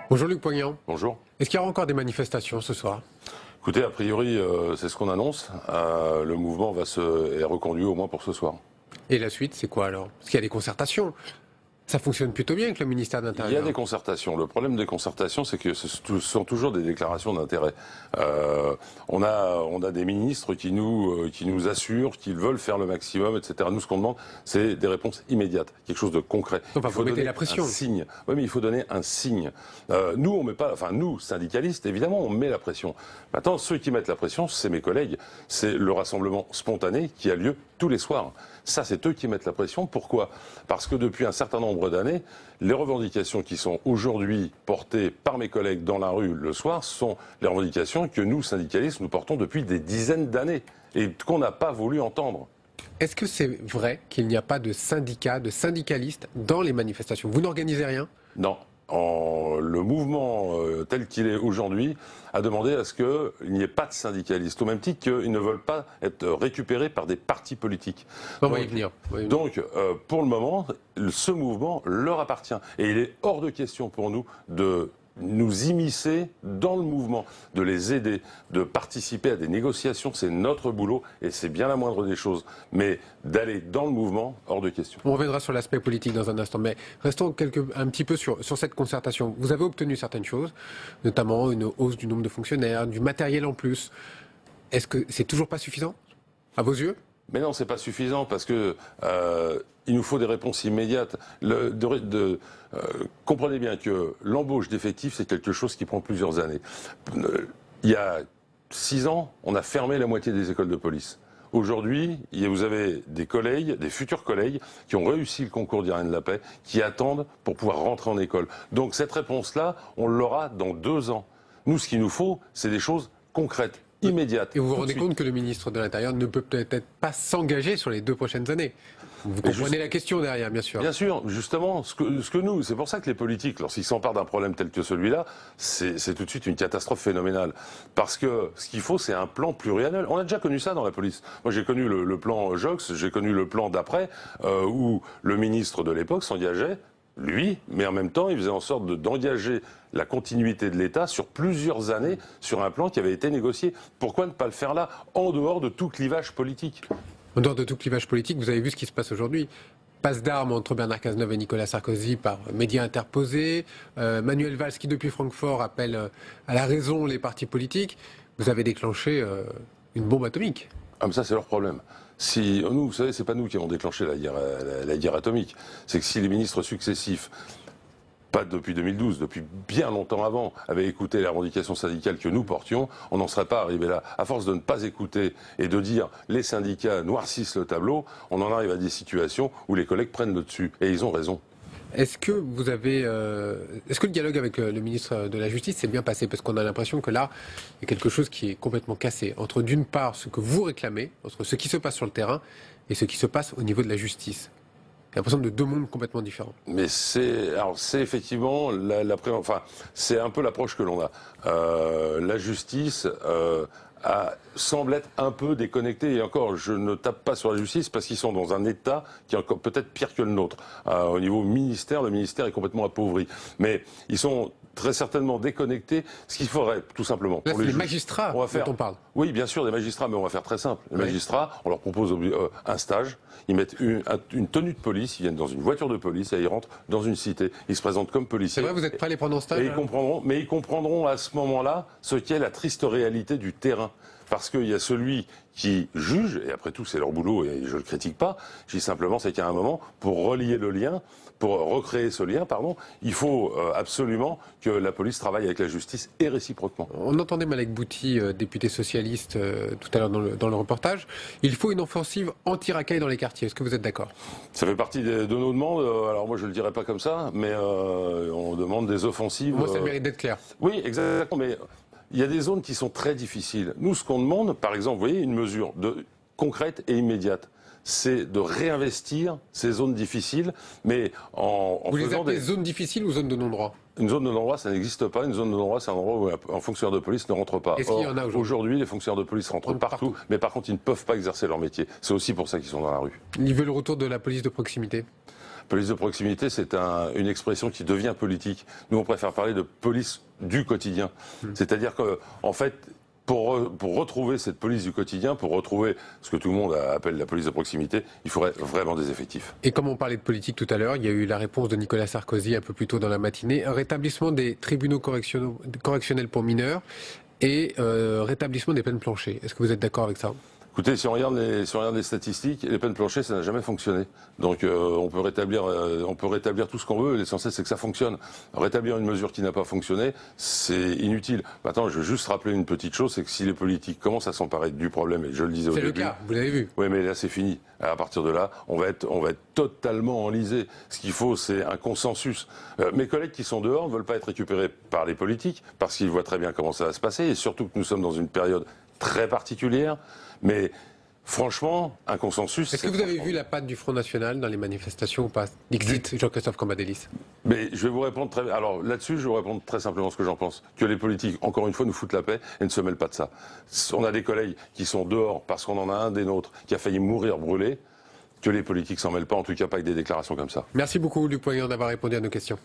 Bonjour Luc Poignant. Bonjour. Est-ce qu'il y aura encore des manifestations ce soir? Écoutez, a priori, c'est ce qu'on annonce. Le mouvement est reconduit au moins pour ce soir. Et la suite, c'est quoi alors? Parce qu'il y a des concertations. Ça fonctionne plutôt bien avec le ministère de l'Intérieur. Il y a des concertations. Le problème des concertations, c'est que ce sont toujours des déclarations d'intérêt. On a des ministres qui nous assurent qu'ils veulent faire le maximum, etc. Nous, ce qu'on demande, c'est des réponses immédiates, quelque chose de concret. Enfin, il faut mettez donner la pression. Un signe. Oui, mais il faut donner un signe. Nous, on met pas. Enfin, nous, syndicalistes, évidemment, on met la pression. Maintenant, ceux qui mettent la pression, c'est mes collègues. C'est le rassemblement spontané qui a lieu tous les soirs. Ça, c'est eux qui mettent la pression. Pourquoi? Parce que depuis un certain nombre d'années, les revendications qui sont aujourd'hui portées par mes collègues dans la rue le soir sont les revendications que nous, syndicalistes, nous portons depuis des dizaines d'années et qu'on n'a pas voulu entendre. Est-ce que c'est vrai qu'il n'y a pas de syndicats, de syndicalistes dans les manifestations? Vous n'organisez rien? Non. Le mouvement tel qu'il est aujourd'hui a demandé à ce qu'il n'y ait pas de syndicalistes, au même titre qu'ils ne veulent pas être récupérés par des partis politiques. On va y venir. Donc, pour le moment, ce mouvement leur appartient. Et il est hors de question pour nous de nous immiscer dans le mouvement, de les aider, de participer à des négociations, c'est notre boulot et c'est bien la moindre des choses. Mais d'aller dans le mouvement, hors de question. On reviendra sur l'aspect politique dans un instant, mais restons un petit peu sur cette concertation. Vous avez obtenu certaines choses, notamment une hausse du nombre de fonctionnaires, du matériel en plus. Est-ce que c'est toujours pas suffisant, à vos yeux? Mais non, c'est pas suffisant parce que il nous faut des réponses immédiates. Comprenez bien que l'embauche d'effectifs, c'est quelque chose qui prend plusieurs années. Il y a 6 ans, on a fermé la moitié des écoles de police. Aujourd'hui, vous avez des collègues, des futurs collègues, qui ont réussi le concours d'Irène de la Paix, qui attendent pour pouvoir rentrer en école. Donc cette réponse-là, on l'aura dans 2 ans. Nous, ce qu'il nous faut, c'est des choses concrètes, immédiates. Et vous vous rendez compte que le ministre de l'Intérieur ne peut peut-être pas s'engager sur les 2 prochaines années? Vous comprenez la question derrière, bien sûr. Bien sûr, justement, ce que nous, c'est pour ça que les politiques, lorsqu'ils s'emparent d'un problème tel que celui-là, c'est tout de suite une catastrophe phénoménale. Parce que ce qu'il faut, c'est un plan pluriannuel. On a déjà connu ça dans la police. Moi, j'ai connu le plan Jox, j'ai connu le plan d'après, où le ministre de l'époque s'engageait, lui, mais en même temps, il faisait en sorte d'engager la continuité de l'État sur plusieurs années, sur un plan qui avait été négocié. Pourquoi ne pas le faire là, en dehors de tout clivage politique ? En dehors de tout clivage politique, vous avez vu ce qui se passe aujourd'hui. Passe d'armes entre Bernard Cazeneuve et Nicolas Sarkozy par médias interposés. Manuel Valls qui, depuis Francfort, appelle à la raison les partis politiques. Vous avez déclenché une bombe atomique. Ah, mais ça, c'est leur problème. Si, nous, vous savez, c'est pas nous qui avons déclenché la guerre atomique. C'est que si les ministres successifs, pas depuis 2012, depuis bien longtemps avant, avaient écouté les revendications syndicales que nous portions, on n'en serait pas arrivé là. À force de ne pas écouter et de dire les syndicats noircissent le tableau, on en arrive à des situations où les collègues prennent le dessus. Et ils ont raison. Est-ce que le dialogue avec le ministre de la Justice s'est bien passé? Parce qu'on a l'impression que là, il y a quelque chose qui est complètement cassé. Entre d'une part ce que vous réclamez, entre ce qui se passe sur le terrain et ce qui se passe au niveau de la justice. J'ai l'impression de 2 mondes complètement différents. Mais c'est effectivement c'est un peu l'approche que l'on a. La justice semble être un peu déconnectée. Et encore, je ne tape pas sur la justice parce qu'ils sont dans un état qui est encore peut-être pire que le nôtre. Au niveau ministère, le ministère est complètement appauvri. Mais ils sont très certainement déconnectés. Ce qu'il faudrait, tout simplement, là, pour les juges, magistrats dont on parle. Oui, bien sûr, des magistrats, mais on va faire très simple. Les magistrats, on leur propose un stage, ils mettent une tenue de police, ils viennent dans une voiture de police et ils rentrent dans une cité. Ils se présentent comme policiers. C'est vrai, vous êtes prêts à les prendre en stage? Et ils comprendront à ce moment-là ce qu'est la triste réalité du terrain. Parce qu'il y a celui qui juge, et après tout c'est leur boulot et je ne le critique pas, je dis simplement c'est qu'à un moment, pour relier le lien, pour recréer ce lien, il faut absolument que la police travaille avec la justice et réciproquement. On entendait Malek Bouti, député socialiste, tout à l'heure dans le reportage. Il faut une offensive anti-racaille dans les quartiers. Est-ce que vous êtes d'accord? Ça fait partie de nos demandes. Alors moi je ne le dirais pas comme ça, mais on demande des offensives. Moi ça mérite d'être clair. Oui, exactement, mais il y a des zones qui sont très difficiles. Nous, ce qu'on demande, par exemple, vous voyez, une mesure concrète et immédiate, c'est de réinvestir ces zones difficiles, mais en vous les faisant appelez zones difficiles ou zones de non-droit? Une zone de non-droit, ça n'existe pas. Une zone de non-droit, c'est un endroit où un fonctionnaire de police ne rentre pas. Est-ce qu'il y en a aujourd'hui, les fonctionnaires de police rentrent partout, mais par contre, ils ne peuvent pas exercer leur métier. C'est aussi pour ça qu'ils sont dans la rue. Ils veulent le retour de la police de proximité? Police de proximité, c'est une expression qui devient politique. Nous, on préfère parler de police du quotidien. C'est-à-dire qu'en fait, pour retrouver cette police du quotidien, pour retrouver ce que tout le monde appelle la police de proximité, il faudrait vraiment des effectifs. Et comme on parlait de politique tout à l'heure, il y a eu la réponse de Nicolas Sarkozy un peu plus tôt dans la matinée, un rétablissement des tribunaux correctionnels pour mineurs et rétablissement des peines planchées. Est-ce que vous êtes d'accord avec ça? Écoutez, si on regarde les statistiques, les peines planchées, ça n'a jamais fonctionné. Donc on peut rétablir tout ce qu'on veut. L'essentiel, c'est que ça fonctionne. Rétablir une mesure qui n'a pas fonctionné, c'est inutile. Maintenant, je veux juste rappeler une petite chose, c'est que si les politiques commencent à s'emparer du problème, et je le disais au début... C'est le cas, vous l'avez vu. Oui, mais là, c'est fini. À partir de là, on va être totalement enlisé. Ce qu'il faut, c'est un consensus. Mes collègues qui sont dehors ne veulent pas être récupérés par les politiques, parce qu'ils voient très bien comment ça va se passer, et surtout que nous sommes dans une période très particulière. Mais franchement, un consensus... Est-ce que vous avez vu la patte du Front National dans les manifestations ou pas? Dixit, Jean-Christophe Cambadélis. Mais je vais vous répondre très... Alors là-dessus, je vais vous répondre très simplement ce que j'en pense. Que les politiques, encore une fois, nous foutent la paix et ne se mêlent pas de ça. On a des collègues qui sont dehors parce qu'on en a un des nôtres qui a failli mourir brûlé. Que les politiques s'en mêlent pas, en tout cas pas avec des déclarations comme ça. Merci beaucoup, Luc Poignant, d'avoir répondu à nos questions.